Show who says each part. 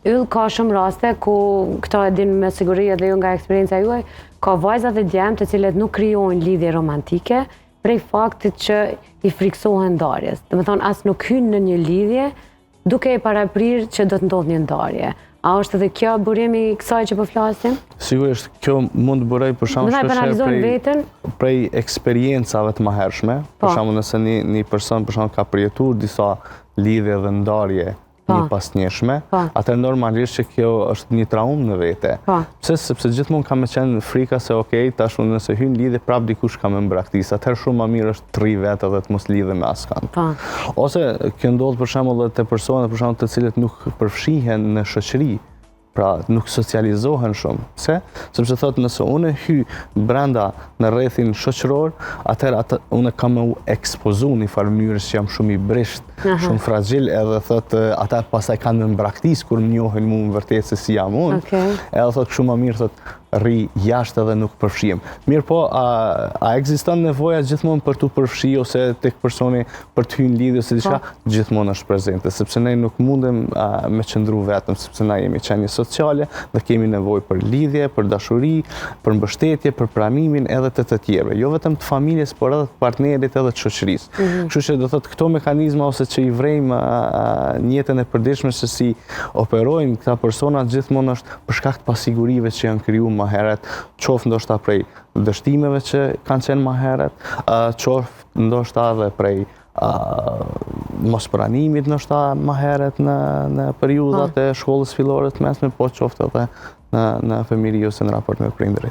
Speaker 1: yll ka shumë raste ku këta e din me siguri edhe ju nga eksperienca juaj, ka vajza dhe djemë të cilët nuk krijojnë lidhje romantike prej faktit që i friksohen ndarjes. Do të thonë as nuk hynë në një lidhje duke i paraprirë që do të ndodhë një ndarje. A është edhe kjo burimi i kësaj që po flasim?
Speaker 2: Sigurisht, kjo mund të bërej për shkak prej eksperiencave të mëhershme. Për shembull, nëse një person për shembull ka përjetuar disa lidhje dhe ndarje një pasnjëshme, atëherë normalisht që kjo është një traumë në vete. Sepse gjithmonë ka me qenë frika se okej, tash unë nëse hyn lidhje prap dikush ka më mbraktis. Atëherë shumë më mirë është të rri vetë dhe të mos lidhe me askënd. Ose kjo ndodh për shembull edhe te persona për shembull të cilët nuk përfshihen në shoqëri. Pra nuk socializohen shumë. Sepse thotë nëse unë hy brenda në rrethin shoqëror, atëherë unë kam u ekspozu një farë mënyrës që jam shumë i brisht, shumë fragjil, edhe thotë ata pastaj kanë më mbraktis kur më njohin mua në vërtetë se si jam unë. Edhe thotë shumë më mirë thotë rri jashtë edhe nuk përfshihem. Mirë po, a ekziston nevoja gjithmonë për të përfshi ose tek personi për të hyrë lidhje ose diçka? Gjithmonë është prezente, sepse ne nuk mundem me qëndru vetëm, sepse na jemi qenie sociale dhe kemi nevojë për lidhje, për dashuri, për mbështetje, për pranimin edhe të tjerëve. Jo vetëm të familjes, por edhe të partnerit edhe të shoqërisë. Kështu që do thotë këto mekanizma ose që i vrejmë në jetën e përditshme se si operojnë këta persona gjithmonë është për shkak të pasigurive që janë krijuar më herët, qoftë ndoshta prej dështimeve që kanë qenë më herët, qoftë ndoshta edhe prej mospranimit ndoshta më herët në periudhat e shkollës fillore të mesme, po qoftë edhe në fëmijëri ose në raport me prindërit.